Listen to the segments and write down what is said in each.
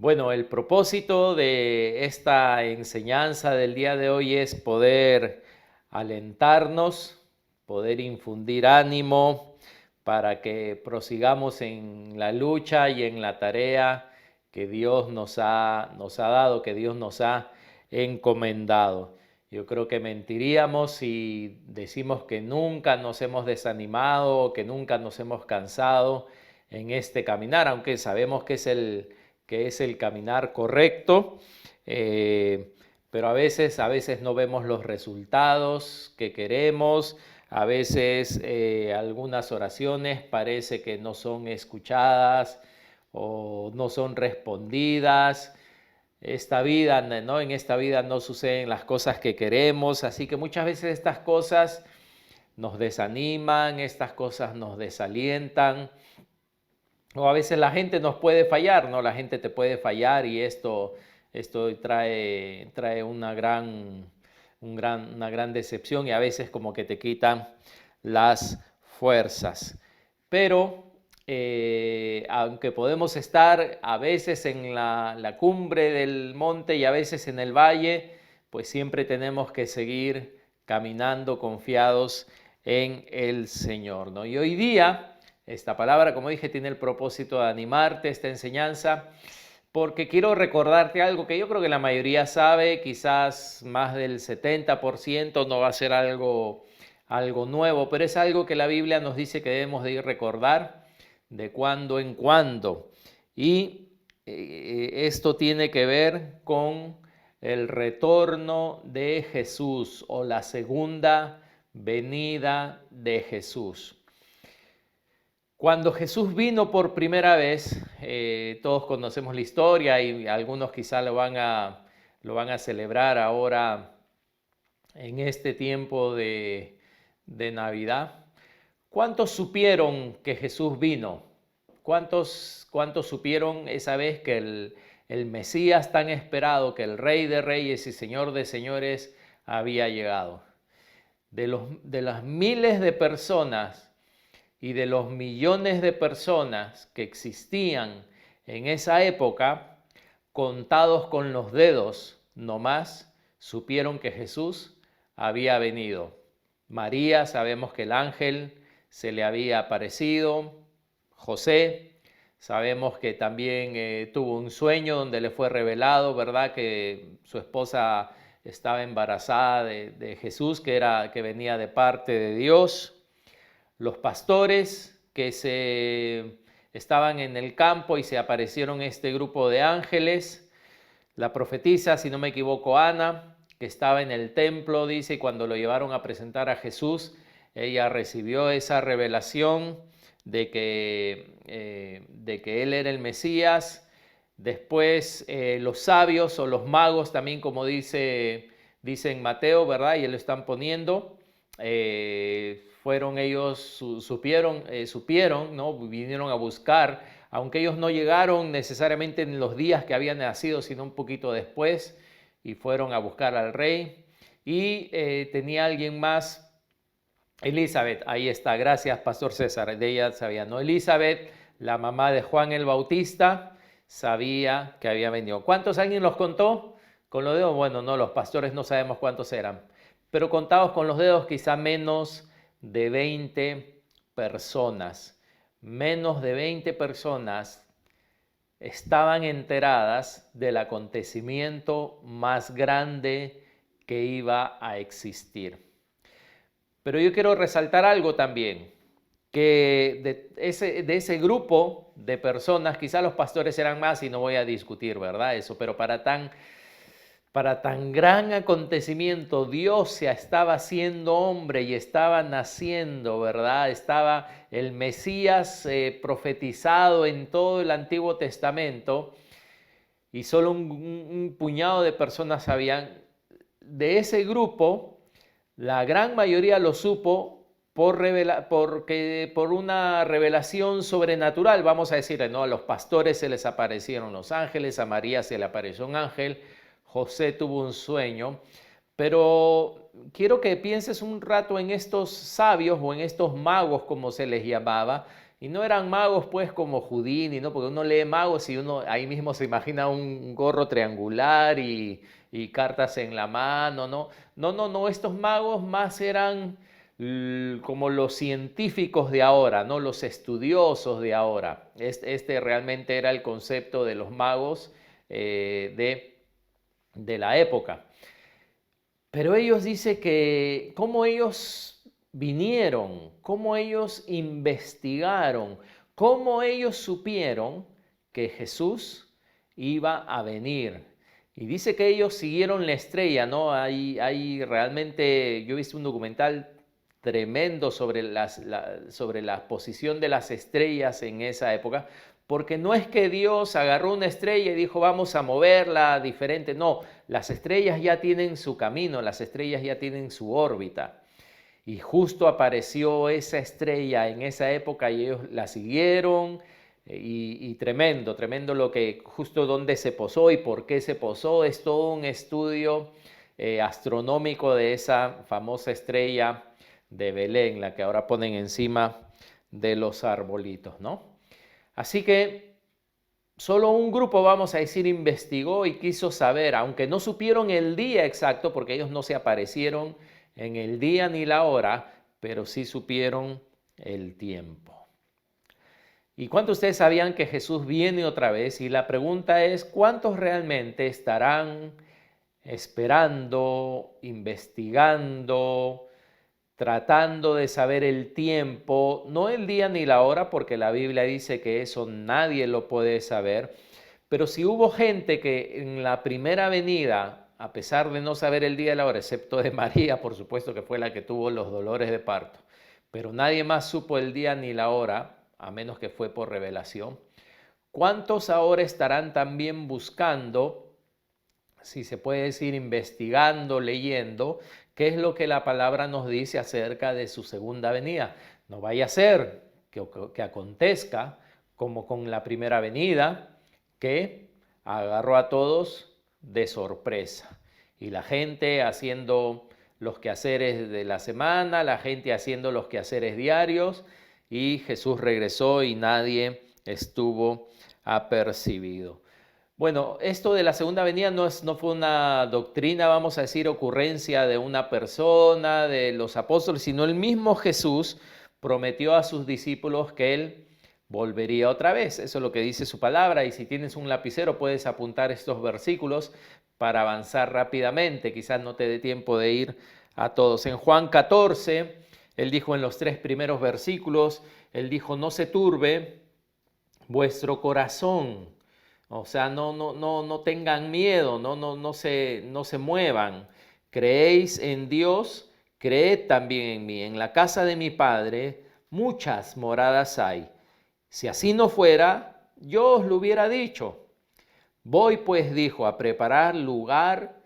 Bueno, el propósito de esta enseñanza del día de hoy es poder alentarnos, poder infundir ánimo para que prosigamos en la lucha y en la tarea que Dios nos ha dado, que Dios nos ha encomendado. Yo creo que mentiríamos si decimos que nunca nos hemos desanimado, que nunca nos hemos cansado en este caminar, aunque sabemos que es el caminar correcto, pero a veces no vemos los resultados que queremos, a veces algunas oraciones parece que no son escuchadas o no son respondidas. En esta vida no suceden las cosas que queremos, así que muchas veces estas cosas nos desaniman, estas cosas nos desalientan. O a veces la gente nos puede fallar, ¿no? La gente te puede fallar y esto trae una gran decepción y a veces como que te quitan las fuerzas. Pero aunque podemos estar a veces en la cumbre del monte y a veces en el valle, pues siempre tenemos que seguir caminando confiados en el Señor, ¿no? Y hoy día esta palabra, como dije, tiene el propósito de animarte, esta enseñanza, porque quiero recordarte algo que yo creo que la mayoría sabe, quizás más del 70% no va a ser algo nuevo, pero es algo que la Biblia nos dice que debemos de ir recordar de cuando en cuando. Y esto tiene que ver con el retorno de Jesús o la segunda venida de Jesús. Cuando Jesús vino por primera vez, todos conocemos la historia y algunos quizá lo van a celebrar ahora en este tiempo de Navidad. ¿Cuántos supieron que Jesús vino? ¿Cuántos supieron esa vez que el Mesías tan esperado, que el Rey de Reyes y Señor de Señores había llegado? De las miles de personas y de los millones de personas que existían en esa época, contados con los dedos nomás, supieron que Jesús había venido. María, sabemos que el ángel se le había aparecido. José, sabemos que también tuvo un sueño donde le fue revelado, ¿verdad?, que su esposa estaba embarazada de Jesús, que venía de parte de Dios. Los pastores que estaban en el campo y se aparecieron este grupo de ángeles. La profetisa, si no me equivoco, Ana, que estaba en el templo, dice, y cuando lo llevaron a presentar a Jesús, ella recibió esa revelación de que él era el Mesías. Después los sabios o los magos también, como dice en Mateo, ¿verdad? Y lo están poniendo. Fueron ellos, supieron, ¿no? Vinieron a buscar, aunque ellos no llegaron necesariamente en los días que habían nacido, sino un poquito después, y fueron a buscar al rey. Y tenía alguien más, Elizabeth, ahí está, gracias Pastor César, de ella sabía, ¿no? Elizabeth, la mamá de Juan el Bautista, sabía que había venido. ¿Cuántos alguien los contó? Con los dedos, bueno, no, los pastores no sabemos cuántos eran, pero contados con los dedos quizá menos de 20 personas. Menos de 20 personas estaban enteradas del acontecimiento más grande que iba a existir. Pero yo quiero resaltar algo también, que de ese grupo de personas, quizá los pastores eran más y no voy a discutir, ¿verdad? Eso, pero para tan gran acontecimiento, Dios se estaba haciendo hombre y estaba naciendo, ¿verdad? Estaba el Mesías profetizado en todo el Antiguo Testamento y solo un puñado de personas sabían. De ese grupo, la gran mayoría lo supo por una revelación sobrenatural, vamos a decir, ¿no? A los pastores se les aparecieron los ángeles, a María se le apareció un ángel, José tuvo un sueño, Pero quiero que pienses un rato en estos sabios o en estos magos, como se les llamaba. Y no eran magos pues como Houdini, ¿no? Porque uno lee magos y uno ahí mismo se imagina un gorro triangular y cartas en la mano, ¿no? No, estos magos más eran como los científicos de ahora, ¿no? Los estudiosos de ahora. Este realmente era el concepto de los magos de la época. Pero ellos dice que cómo ellos vinieron, cómo ellos investigaron, cómo ellos supieron que Jesús iba a venir. Y dice que ellos siguieron la estrella, ¿no? Hay realmente, yo he visto un documental tremendo sobre la posición de las estrellas en esa época, porque no es que Dios agarró una estrella y dijo vamos a moverla diferente, no, las estrellas ya tienen su camino, las estrellas ya tienen su órbita. Y justo apareció esa estrella en esa época y ellos la siguieron y tremendo, tremendo lo que justo dónde se posó y por qué se posó. Es todo un estudio astronómico de esa famosa estrella de Belén, la que ahora ponen encima de los arbolitos, ¿no? Así que solo un grupo, vamos a decir, investigó y quiso saber, aunque no supieron el día exacto, porque ellos no se aparecieron en el día ni la hora, pero sí supieron el tiempo. ¿Y cuántos de ustedes sabían que Jesús viene otra vez? Y la pregunta es, ¿cuántos realmente estarán esperando, investigando, tratando de saber el tiempo, no el día ni la hora, porque la Biblia dice que eso nadie lo puede saber, pero si hubo gente que en la primera venida, a pesar de no saber el día y la hora, excepto de María, por supuesto que fue la que tuvo los dolores de parto, pero nadie más supo el día ni la hora, a menos que fue por revelación, ¿cuántos ahora estarán también buscando, si se puede decir, investigando, leyendo, qué es lo que la palabra nos dice acerca de su segunda venida? No vaya a ser que acontezca como con la primera venida, que agarró a todos de sorpresa. Y la gente haciendo los quehaceres de la semana, la gente haciendo los quehaceres diarios, y Jesús regresó y nadie estuvo apercibido. Bueno, esto de la segunda venida no fue una doctrina, vamos a decir, ocurrencia de una persona, de los apóstoles, sino el mismo Jesús prometió a sus discípulos que Él volvería otra vez. Eso es lo que dice su palabra, y si tienes un lapicero puedes apuntar estos versículos para avanzar rápidamente. Quizás no te dé tiempo de ir a todos. En Juan 14, Él dijo en los 3 primeros versículos, Él dijo, no se turbe vuestro corazón. O sea, no tengan miedo, no se muevan. Creéis en Dios, creed también en mí. En la casa de mi Padre muchas moradas hay. Si así no fuera, yo os lo hubiera dicho. Voy pues, dijo, a preparar lugar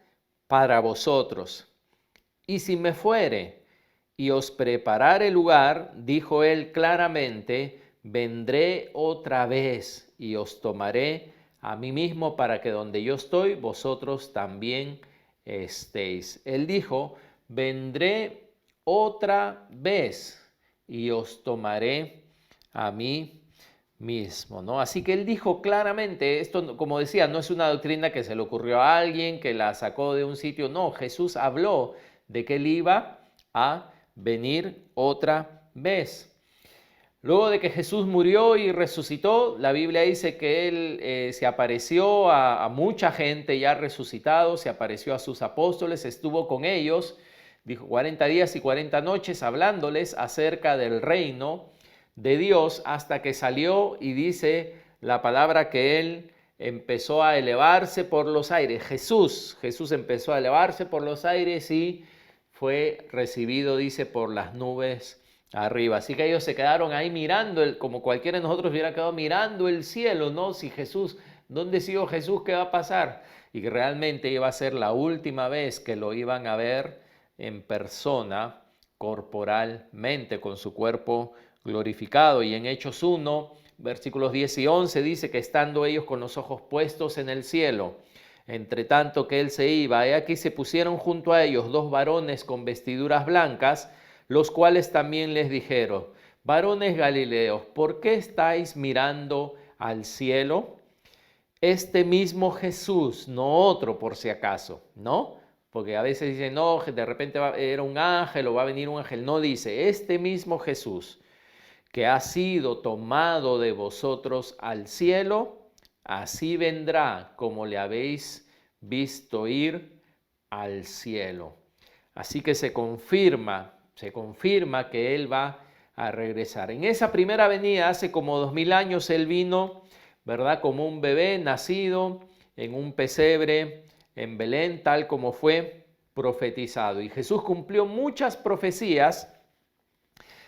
para vosotros. Y si me fuere y os preparare lugar, dijo él claramente, vendré otra vez y os tomaré a mí mismo para que donde yo estoy, vosotros también estéis. Él dijo, vendré otra vez y os tomaré a mí mismo, ¿no? Así que él dijo claramente, esto como decía, no es una doctrina que se le ocurrió a alguien, que la sacó de un sitio, no, Jesús habló de que él iba a venir otra vez. Luego de que Jesús murió y resucitó, la Biblia dice que Él se apareció a mucha gente ya resucitado, se apareció a sus apóstoles, estuvo con ellos, dijo 40 días y 40 noches hablándoles acerca del reino de Dios hasta que salió y dice la palabra que Él empezó a elevarse por los aires. Jesús empezó a elevarse por los aires y fue recibido, dice, por las nubes arriba. Así que ellos se quedaron ahí mirando, como cualquiera de nosotros hubiera quedado mirando el cielo, ¿no? Si Jesús, ¿dónde siguió Jesús? ¿Qué va a pasar? Y que realmente iba a ser la última vez que lo iban a ver en persona, corporalmente, con su cuerpo glorificado. Y en Hechos 1, versículos 10 y 11 dice que estando ellos con los ojos puestos en el cielo, entre tanto que él se iba, he aquí se pusieron junto a ellos dos varones con vestiduras blancas, los cuales también les dijeron: varones Galileos, ¿por qué estáis mirando al cielo? Este mismo Jesús, no otro por si acaso, ¿no? Porque a veces dicen, no, de repente era un ángel o va a venir un ángel. No, dice, este mismo Jesús que ha sido tomado de vosotros al cielo, así vendrá como le habéis visto ir al cielo. Así que se confirma que Él va a regresar. En esa primera venida, hace como 2000 años, Él vino, ¿verdad? Como un bebé nacido en un pesebre en Belén, tal como fue profetizado. Y Jesús cumplió muchas profecías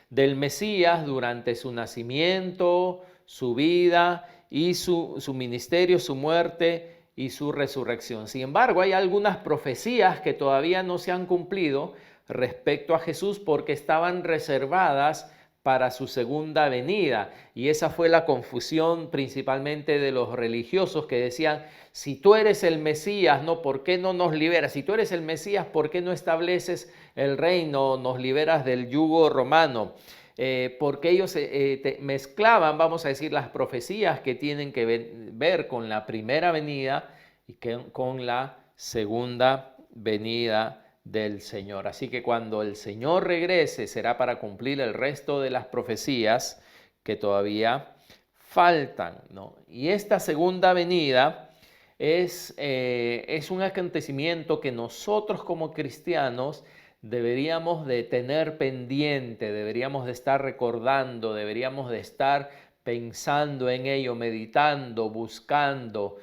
del Mesías durante su nacimiento, su vida y su ministerio, su muerte y su resurrección. Sin embargo, hay algunas profecías que todavía no se han cumplido respecto a Jesús porque estaban reservadas para su segunda venida. Y esa fue la confusión principalmente de los religiosos que decían, si tú eres el Mesías, ¿no? ¿Por qué no nos liberas? Si tú eres el Mesías, ¿por qué no estableces el reino, nos liberas del yugo romano? Porque ellos mezclaban, vamos a decir, las profecías que tienen que ver con la primera venida y con la segunda venida del Señor. Así que cuando el Señor regrese será para cumplir el resto de las profecías que todavía faltan, ¿no? Y esta segunda venida es un acontecimiento que nosotros como cristianos deberíamos de tener pendiente, deberíamos de estar recordando, deberíamos de estar pensando en ello, meditando, buscando,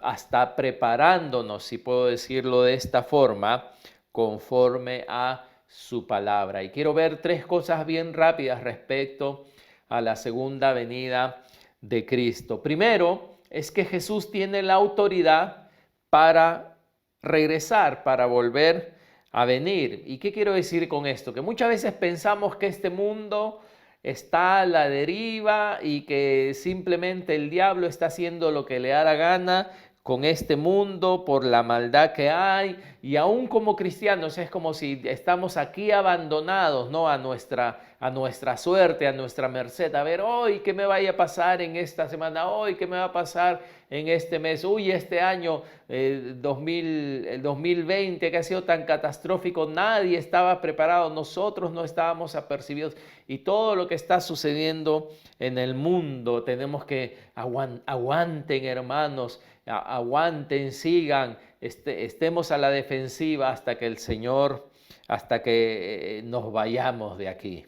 hasta preparándonos, si puedo decirlo de esta forma, conforme a su palabra. Y quiero ver tres cosas bien rápidas respecto a la segunda venida de Cristo. Primero, es que Jesús tiene la autoridad para regresar, para volver a venir. ¿Y qué quiero decir con esto? Que muchas veces pensamos que este mundo está a la deriva y que simplemente el diablo está haciendo lo que le da la gana con este mundo por la maldad que hay, y aún como cristianos es como si estamos aquí abandonados, ¿no? a nuestra suerte, a nuestra merced. A ver, hoy qué me vaya a pasar en esta semana, hoy qué me va a pasar en este mes, uy, este año el 2020 que ha sido tan catastrófico, nadie estaba preparado, nosotros no estábamos apercibidos, y todo lo que está sucediendo en el mundo tenemos que aguanten, hermanos, aguanten, sigan, estemos a la defensiva hasta que el Señor, hasta que nos vayamos de aquí.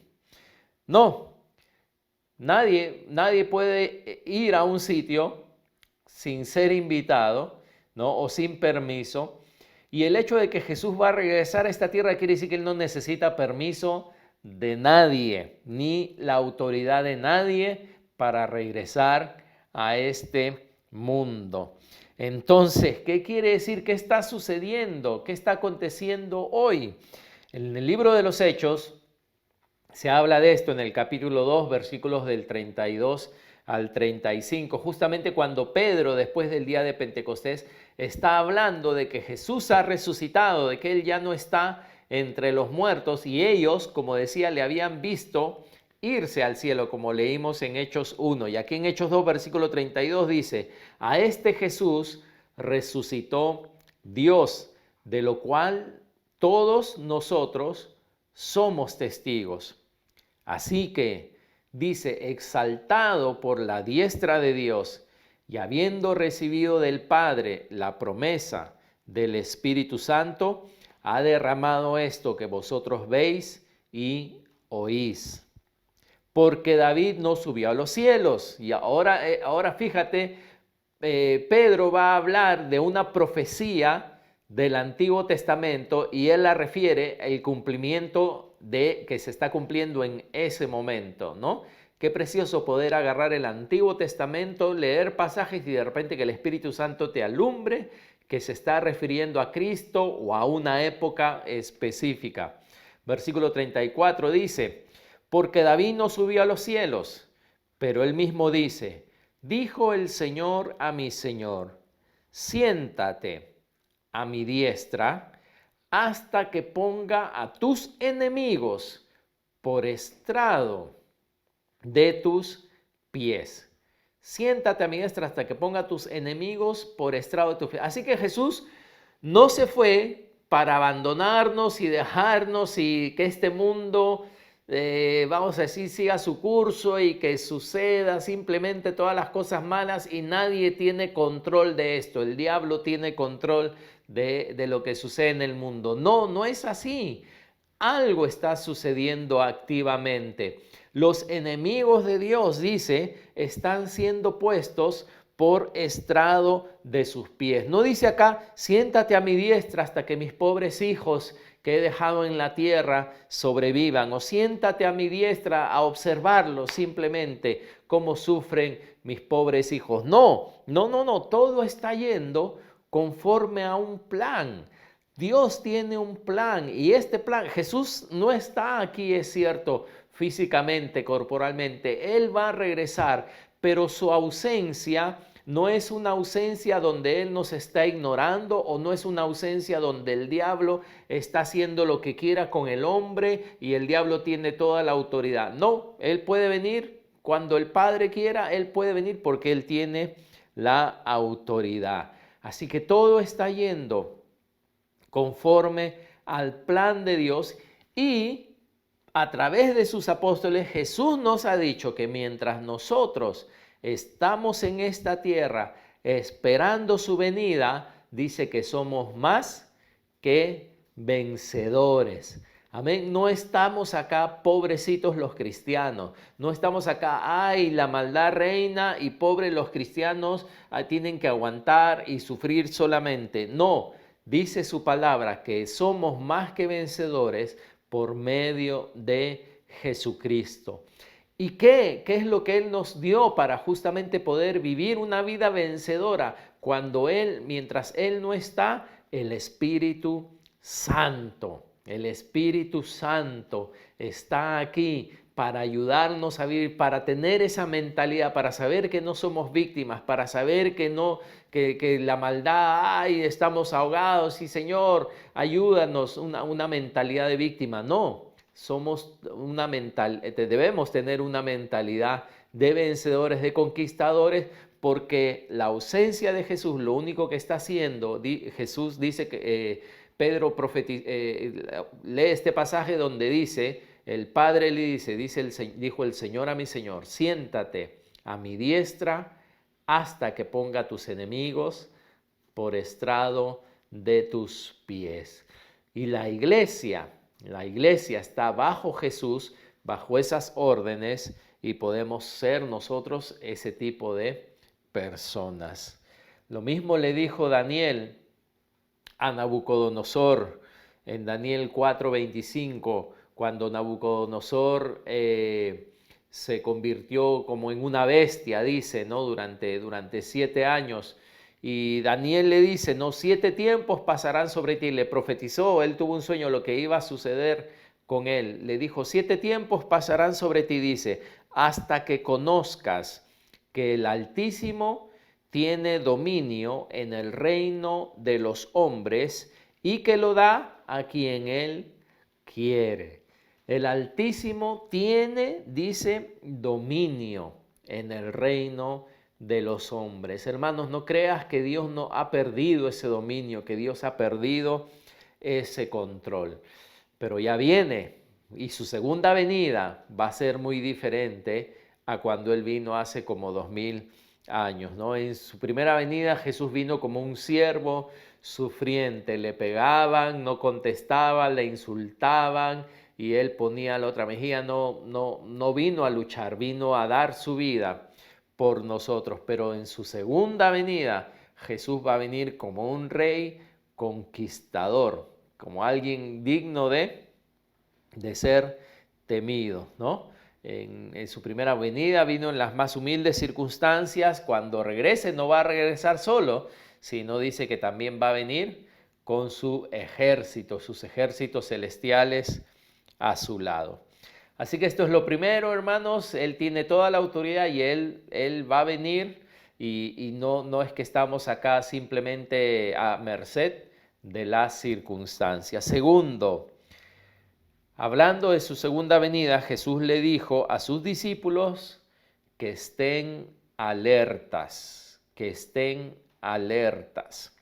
No, nadie puede ir a un sitio sin ser invitado, ¿no? O sin permiso. Y el hecho de que Jesús va a regresar a esta tierra quiere decir que Él no necesita permiso de nadie, ni la autoridad de nadie para regresar a este mundo. Entonces, ¿qué quiere decir? ¿Qué está sucediendo? ¿Qué está aconteciendo hoy? En el libro de los Hechos se habla de esto en el capítulo 2, versículos del 32 al 35, justamente cuando Pedro, después del día de Pentecostés, está hablando de que Jesús ha resucitado, de que Él ya no está entre los muertos, y ellos, como decía, le habían visto irse al cielo, como leímos en Hechos 1. Y aquí en Hechos 2, versículo 32 dice, a este Jesús resucitó Dios, de lo cual todos nosotros somos testigos. Así que, dice, exaltado por la diestra de Dios y habiendo recibido del Padre la promesa del Espíritu Santo, ha derramado esto que vosotros veis y oís. Porque David no subió a los cielos. Y ahora fíjate, Pedro va a hablar de una profecía del Antiguo Testamento y él la refiere al cumplimiento de que se está cumpliendo en ese momento, ¿no? Qué precioso poder agarrar el Antiguo Testamento, leer pasajes y de repente que el Espíritu Santo te alumbre que se está refiriendo a Cristo o a una época específica. Versículo 34 dice, porque David no subió a los cielos, pero él mismo dice, dijo el Señor a mi Señor, siéntate a mi diestra hasta que ponga a tus enemigos por estrado de tus pies. Siéntate a mi diestra hasta que ponga a tus enemigos por estrado de tus pies. Así que Jesús no se fue para abandonarnos y dejarnos y que este mundo, vamos a decir, siga su curso y que suceda simplemente todas las cosas malas y nadie tiene control de esto. El diablo tiene control de lo que sucede en el mundo. No, no es así. Algo está sucediendo activamente. Los enemigos de Dios, dice, están siendo puestos por estrado de sus pies. No dice acá, siéntate a mi diestra hasta que mis pobres hijos que he dejado en la tierra sobrevivan, o siéntate a mi diestra a observarlos simplemente cómo sufren mis pobres hijos. No, no, no, no, todo está yendo conforme a un plan. Dios tiene un plan y este plan, Jesús no está aquí, es cierto, físicamente, corporalmente. Él va a regresar, pero su ausencia no es una ausencia donde Él nos está ignorando o no es una ausencia donde el diablo está haciendo lo que quiera con el hombre y el diablo tiene toda la autoridad. No, Él puede venir cuando el Padre quiera, Él puede venir porque Él tiene la autoridad. Así que todo está yendo conforme al plan de Dios y a través de sus apóstoles Jesús nos ha dicho que mientras nosotros estamos en esta tierra esperando su venida, dice que somos más que vencedores. Amén. No estamos acá pobrecitos los cristianos. No estamos acá, ay, la maldad reina y pobres los cristianos tienen que aguantar y sufrir solamente. No. Dice su palabra que somos más que vencedores por medio de Jesucristo. ¿Y qué es lo que Él nos dio para justamente poder vivir una vida vencedora? Cuando mientras Él no está, el Espíritu Santo. El Espíritu Santo está aquí para ayudarnos a vivir, para tener esa mentalidad, para saber que no somos víctimas, para saber que no, que la maldad, ay, estamos ahogados y Señor, ayúdanos, una mentalidad de víctima. No, debemos tener una mentalidad de vencedores, de conquistadores, porque la ausencia de Jesús, lo único que está haciendo, Jesús dice que Pedro lee este pasaje donde dice, el Padre le dijo el Señor a mi Señor, siéntate a mi diestra hasta que ponga a tus enemigos por estrado de tus pies. Y la iglesia está bajo Jesús, bajo esas órdenes, y podemos ser nosotros ese tipo de personas. Lo mismo le dijo Daniel a Nabucodonosor en Daniel 4:25, cuando Nabucodonosor se convirtió como en una bestia, dice, ¿no? Durante 7 años. Y Daniel le dice, no, 7 tiempos pasarán sobre ti. Le profetizó, él tuvo un sueño, lo que iba a suceder con él. Le dijo, 7 tiempos pasarán sobre ti, dice, hasta que conozcas que el Altísimo tiene dominio en el reino de los hombres y que lo da a quien él quiere. El Altísimo tiene, dice, dominio en el reino de los hombres. Hermanos, no creas que Dios no ha perdido ese dominio, que Dios ha perdido ese control. Pero ya viene y su segunda venida va a ser muy diferente a cuando Él vino hace como 2000 años, ¿no? En su primera venida Jesús vino como un siervo sufriente, le pegaban, no contestaban, le insultaban y Él ponía la otra mejilla. No vino a luchar, vino a dar su vida por nosotros, pero en su segunda venida Jesús va a venir como un rey conquistador, como alguien digno de ser temido, ¿no? En su primera venida vino en las más humildes circunstancias. Cuando regrese no va a regresar solo, sino dice que también va a venir con su ejército, sus ejércitos celestiales a su lado. Así que esto es lo primero, hermanos. Él tiene toda la autoridad y Él va a venir y no es que estamos acá simplemente a merced de las circunstancias. Segundo, hablando de su segunda venida, Jesús le dijo a sus discípulos que estén alertas, que estén alertas.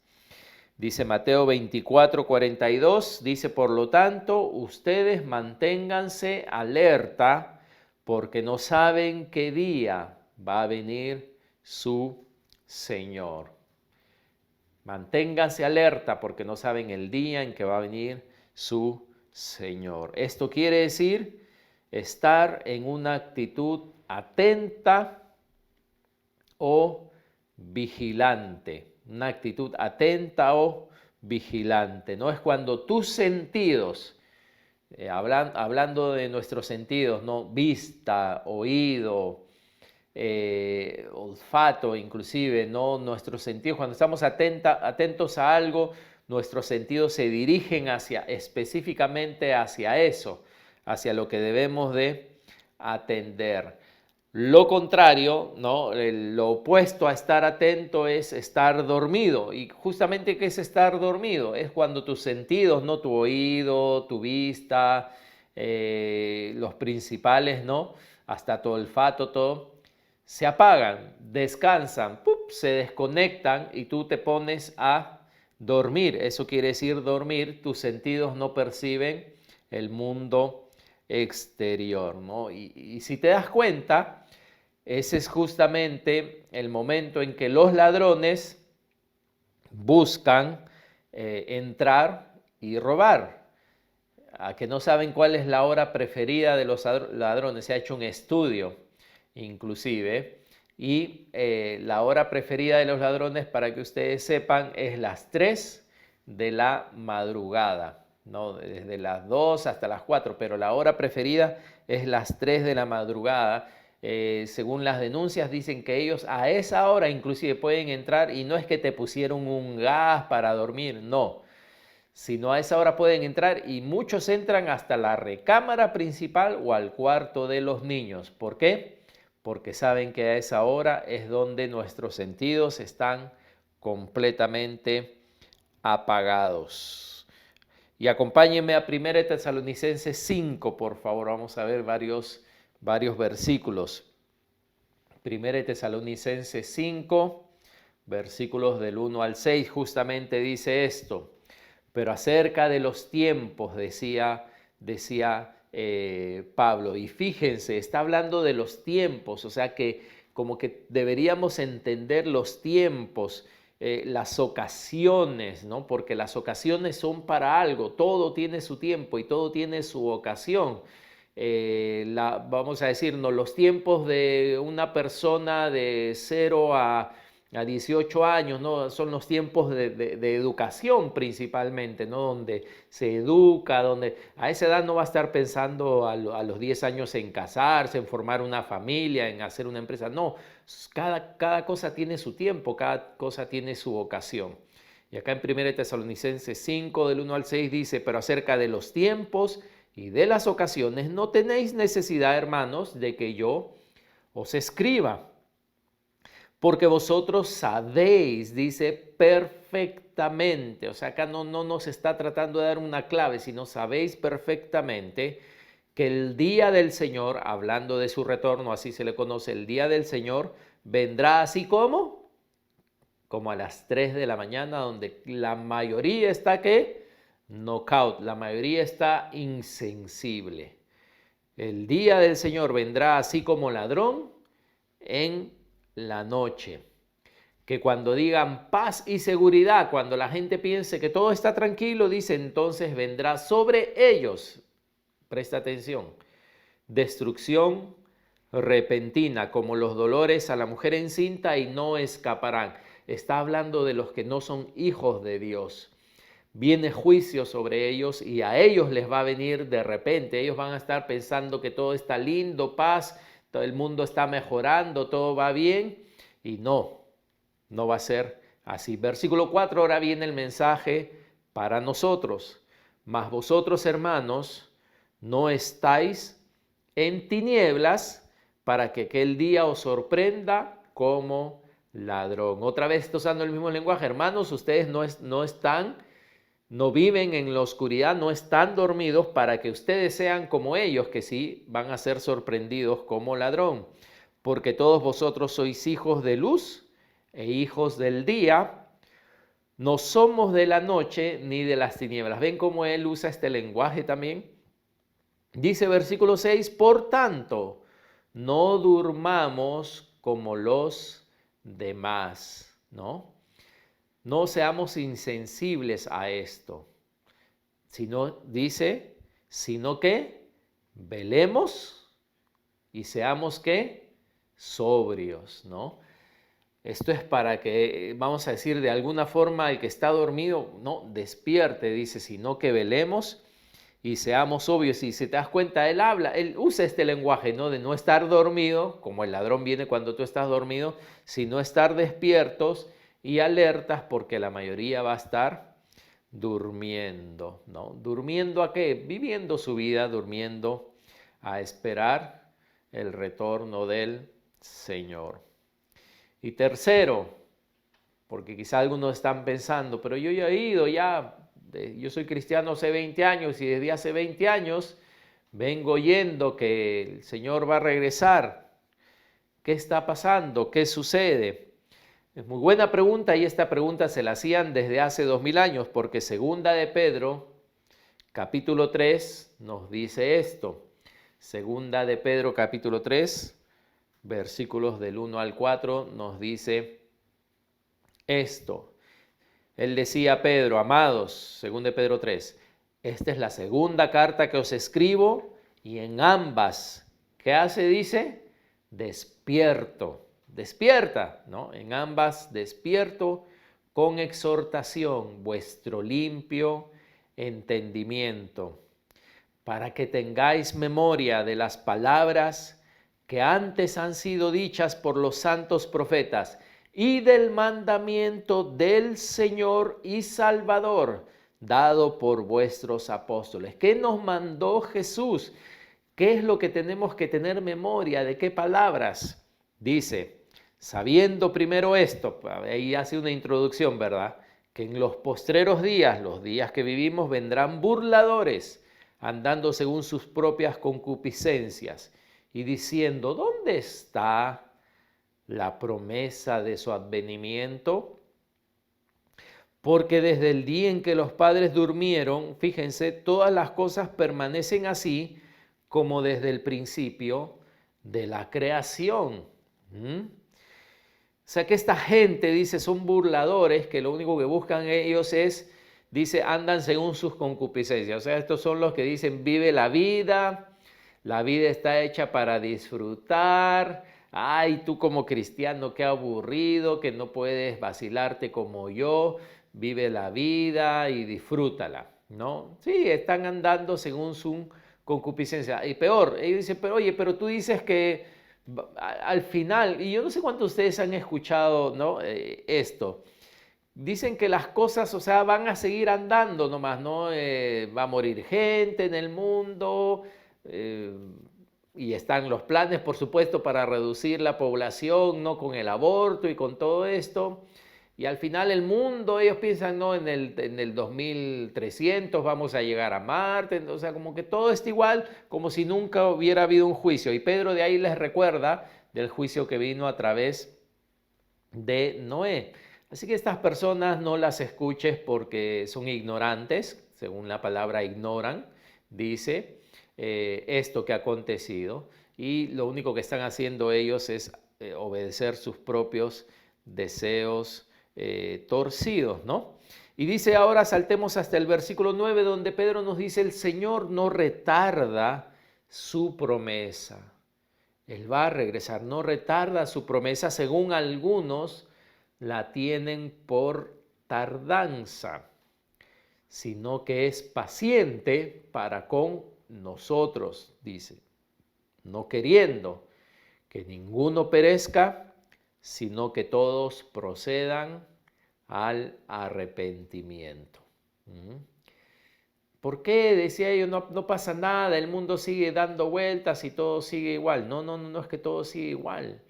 Dice Mateo 24:42, dice, por lo tanto, ustedes manténganse alerta porque no saben qué día va a venir su Señor. Manténganse alerta porque no saben el día en que va a venir su Señor. Esto quiere decir estar en una actitud atenta o vigilante. Una actitud atenta o vigilante. No es cuando tus sentidos, hablando de nuestros sentidos, ¿no? Vista, oído, olfato inclusive, ¿no? Nuestros sentidos, cuando estamos atentos a algo, nuestros sentidos se dirigen específicamente hacia eso, hacia lo que debemos de atender. Lo contrario, ¿no? Lo opuesto a estar atento es estar dormido. Y justamente, ¿qué es estar dormido? Es cuando tus sentidos, ¿no? Tu oído, tu vista, los principales, ¿no? Hasta tu olfato, todo, se apagan, descansan, ¡pup!, se desconectan y tú te pones a dormir. Eso quiere decir dormir, tus sentidos no perciben el mundo exterior, ¿no? Y si te das cuenta, ese es justamente el momento en que los ladrones buscan entrar y robar. A que no saben cuál es la hora preferida de los ladrones. Se ha hecho un estudio, inclusive, y la hora preferida de los ladrones, para que ustedes sepan, es las 3 de la madrugada, ¿no? Desde las 2 hasta las 4, pero la hora preferida es las 3 de la madrugada. Según las denuncias, dicen que ellos a esa hora inclusive pueden entrar y no es que te pusieron un gas para dormir, no, sino a esa hora pueden entrar y muchos entran hasta la recámara principal o al cuarto de los niños. ¿Por qué? Porque saben que a esa hora es donde nuestros sentidos están completamente apagados. Y acompáñenme a 1 Tesalonicenses 5, por favor. Vamos a ver varios versículos. 1 Tesalonicenses 5, versículos del 1 al 6, justamente dice esto. Pero acerca de los tiempos, decía Pablo, y fíjense, está hablando de los tiempos, o sea que como que deberíamos entender los tiempos, las ocasiones, ¿no? Porque las ocasiones son para algo, todo tiene su tiempo y todo tiene su ocasión. Vamos a decirnos, los tiempos de una persona de 0 a 18 años, ¿no? Son los tiempos de educación principalmente, ¿no? Donde se educa, donde a esa edad no va a estar pensando a los 10 años en casarse, en formar una familia, en hacer una empresa. No, cada cosa tiene su tiempo, cada cosa tiene su ocasión. Y acá en 1 Tesalonicenses 5, del 1 al 6 dice, pero acerca de los tiempos y de las ocasiones no tenéis necesidad, hermanos, de que yo os escriba, porque vosotros sabéis, dice, perfectamente, o sea, acá no nos está tratando de dar una clave, sino sabéis perfectamente que el día del Señor, hablando de su retorno, así se le conoce, el día del Señor vendrá así como a las 3 de la mañana, donde la mayoría está, ¿qué? Knockout, la mayoría está insensible. El día del Señor vendrá así como ladrón en la noche. Que cuando digan paz y seguridad, cuando la gente piense que todo está tranquilo, dice, entonces vendrá sobre ellos, presta atención, destrucción repentina, como los dolores a la mujer encinta, y no escaparán. Está hablando de los que no son hijos de Dios. Viene juicio sobre ellos y a ellos les va a venir de repente. Ellos van a estar pensando que todo está lindo, paz, todo el mundo está mejorando, todo va bien, y no va a ser así. Versículo 4, ahora viene el mensaje para nosotros. Mas vosotros, hermanos, no estáis en tinieblas para que aquel día os sorprenda como ladrón. Otra vez está usando el mismo lenguaje. Hermanos, ustedes no están no viven en la oscuridad, no están dormidos para que ustedes sean como ellos, que sí van a ser sorprendidos como ladrón. Porque todos vosotros sois hijos de luz e hijos del día. No somos de la noche ni de las tinieblas. ¿Ven cómo él usa este lenguaje también? Dice versículo 6, por tanto, no durmamos como los demás, ¿no? No seamos insensibles a esto, sino que velemos y seamos ¿qué? Sobrios, ¿no? Esto es para que, vamos a decir, de alguna forma el que está dormido, no, despierte, dice, sino que velemos y seamos sobrios. Y si te das cuenta, él usa este lenguaje, ¿no? De no estar dormido, como el ladrón viene cuando tú estás dormido, sino estar despiertos y alertas, porque la mayoría va a estar durmiendo, ¿no? ¿Durmiendo a qué? Viviendo su vida, durmiendo a esperar el retorno del Señor. Y tercero, porque quizá algunos están pensando, pero yo ya he ido, yo soy cristiano hace 20 años y desde hace 20 años vengo oyendo que el Señor va a regresar. ¿Qué está pasando? ¿Qué sucede? Es muy buena pregunta y esta pregunta se la hacían desde hace 2000 años, porque segunda de Pedro, capítulo 3, nos dice esto. Segunda de Pedro, capítulo 3, versículos del 1 al 4, nos dice esto. Él decía a Pedro, amados, según de Pedro 3, esta es la segunda carta que os escribo y en ambas, ¿qué hace? Dice, despierto, despierta, ¿no? En ambas despierto con exhortación vuestro limpio entendimiento, para que tengáis memoria de las palabras que antes han sido dichas por los santos profetas y del mandamiento del Señor y Salvador dado por vuestros apóstoles. ¿Qué nos mandó Jesús? ¿Qué es lo que tenemos que tener memoria? ¿De qué palabras? Dice, sabiendo primero esto, ahí hace una introducción, ¿verdad? Que en los postreros días, los días que vivimos, vendrán burladores, andando según sus propias concupiscencias y diciendo, ¿dónde está la promesa de su advenimiento? Porque desde el día en que los padres durmieron, fíjense, todas las cosas permanecen así como desde el principio de la creación. O sea que esta gente, dice, son burladores, que lo único que buscan ellos es, dice, andan según sus concupiscencias. O sea, estos son los que dicen, vive la vida está hecha para disfrutar. Ay, tú como cristiano, qué aburrido, que no puedes vacilarte como yo. Vive la vida y disfrútala, ¿no? Sí, están andando según su concupiscencia. Y peor, ellos dicen, pero oye, pero tú dices que al final, y yo no sé cuántos de ustedes han escuchado, ¿no? Esto. Dicen que las cosas, o sea, van a seguir andando nomás, ¿no? Va a morir gente en el mundo, y están los planes, por supuesto, para reducir la población, ¿no? Con el aborto y con todo esto. Y al final el mundo, ellos piensan, ¿no? En el 2300 vamos a llegar a Marte, o sea, como que todo está igual, como si nunca hubiera habido un juicio. Y Pedro de ahí les recuerda del juicio que vino a través de Noé. Así que estas personas no las escuches porque son ignorantes, según la palabra ignoran, dice esto que ha acontecido, y lo único que están haciendo ellos es obedecer sus propios deseos torcidos, ¿no? Y dice ahora, saltemos hasta el versículo 9, donde Pedro nos dice, el Señor no retarda su promesa. Él va a regresar, no retarda su promesa, según algunos la tienen por tardanza, sino que es paciente para con nosotros, dice, no queriendo que ninguno perezca, sino que todos procedan al arrepentimiento. ¿Por qué? Decía yo, no pasa nada, el mundo sigue dando vueltas y todo sigue igual. No es que todo sigue igual.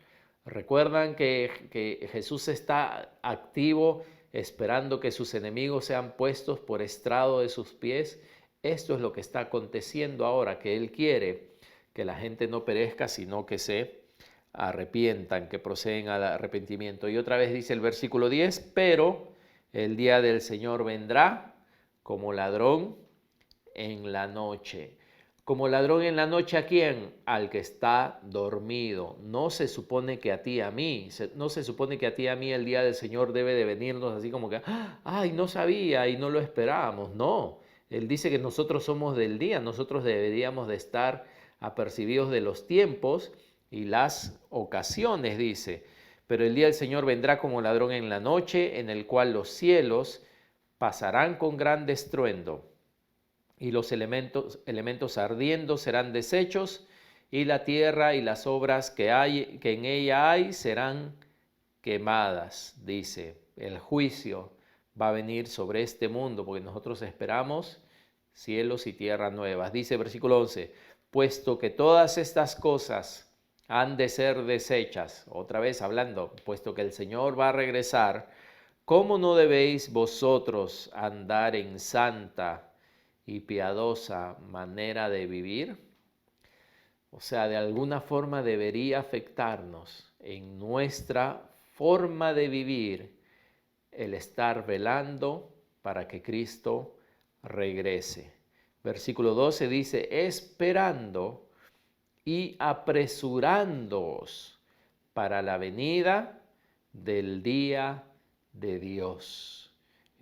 Recuerdan que Jesús está activo esperando que sus enemigos sean puestos por estrado de sus pies. Esto es lo que está aconteciendo ahora, que Él quiere que la gente no perezca, sino que se arrepientan, que proceden al arrepentimiento. Y otra vez dice el versículo 10, pero el día del Señor vendrá como ladrón en la noche. Como ladrón en la noche, ¿a quién? Al que está dormido. No se supone que a ti, a mí, no se supone que a ti, a mí el día del Señor debe de venirnos así como que, ay, no sabía y no lo esperábamos. No, Él dice que nosotros somos del día, nosotros deberíamos de estar apercibidos de los tiempos y las ocasiones, dice. Pero el día del Señor vendrá como ladrón en la noche, en el cual los cielos pasarán con gran estruendo y los elementos ardiendo serán deshechos, y la tierra y las obras que en ella hay serán quemadas, dice. El juicio va a venir sobre este mundo, porque nosotros esperamos cielos y tierras nuevas. Dice versículo 11, puesto que todas estas cosas han de ser deshechas, otra vez hablando, puesto que el Señor va a regresar, ¿cómo no debéis vosotros andar en santa y piadosa manera de vivir? O sea, de alguna forma debería afectarnos en nuestra forma de vivir el estar velando para que Cristo regrese. Versículo 12 dice, esperando y apresurándoos para la venida del día de Dios.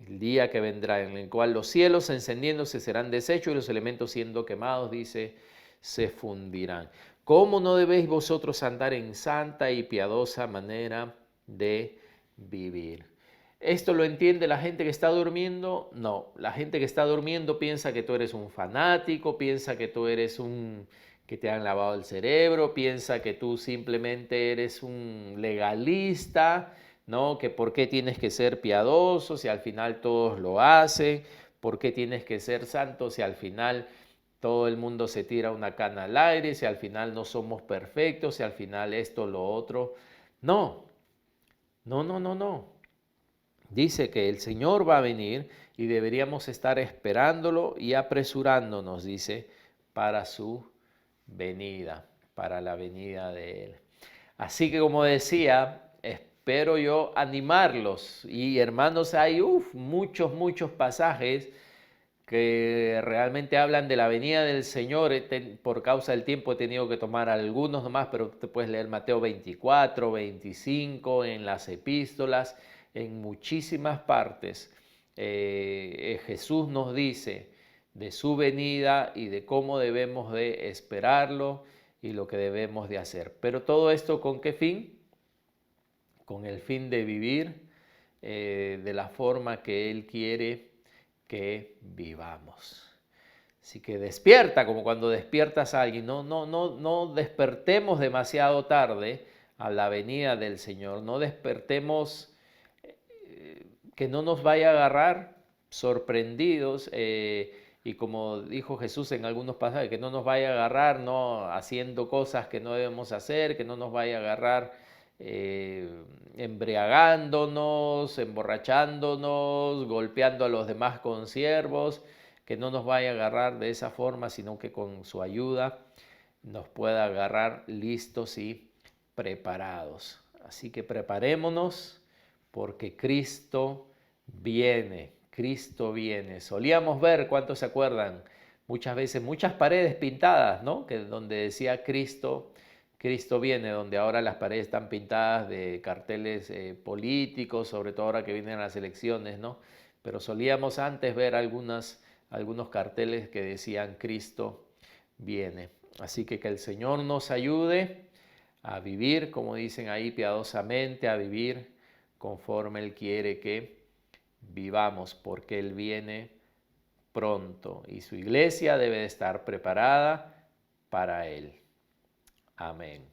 El día que vendrá, en el cual los cielos encendiéndose serán deshechos y los elementos siendo quemados, dice, se fundirán. ¿Cómo no debéis vosotros andar en santa y piadosa manera de vivir? ¿Esto lo entiende la gente que está durmiendo? No, la gente que está durmiendo piensa que tú eres un fanático, piensa que tú eres que te han lavado el cerebro, piensa que tú simplemente eres un legalista, ¿no? Que por qué tienes que ser piadoso si al final todos lo hacen, por qué tienes que ser santo si al final todo el mundo se tira una cana al aire, si al final no somos perfectos, si al final esto, lo otro. No, no, no, no, no. Dice que el Señor va a venir y deberíamos estar esperándolo y apresurándonos, dice, para su venida, para la venida de Él. Así que como decía, espero yo animarlos. Y hermanos, hay muchos, muchos pasajes que realmente hablan de la venida del Señor. Por causa del tiempo he tenido que tomar algunos nomás, pero te puedes leer Mateo 24, 25, en las epístolas, en muchísimas partes. Jesús nos dice de su venida y de cómo debemos de esperarlo y lo que debemos de hacer. Pero todo esto, ¿con qué fin? Con el fin de vivir de la forma que Él quiere que vivamos. Así que despierta, como cuando despiertas a alguien. No despertemos demasiado tarde a la venida del Señor. No despertemos que no nos vaya a agarrar sorprendidos. Y como dijo Jesús en algunos pasajes, que no nos vaya a agarrar no haciendo cosas que no debemos hacer, que no nos vaya a agarrar embriagándonos, emborrachándonos, golpeando a los demás con siervos, que no nos vaya a agarrar de esa forma, sino que con su ayuda nos pueda agarrar listos y preparados. Así que preparémonos porque Cristo viene. Cristo viene. Solíamos ver, ¿cuántos se acuerdan? Muchas veces, muchas paredes pintadas, ¿no? Que donde decía Cristo viene, donde ahora las paredes están pintadas de carteles políticos, sobre todo ahora que vienen las elecciones, ¿no? Pero solíamos antes ver algunos carteles que decían Cristo viene. Así que el Señor nos ayude a vivir, como dicen ahí, piadosamente, a vivir conforme Él quiere que vivamos, porque Él viene pronto y su iglesia debe de estar preparada para Él. Amén.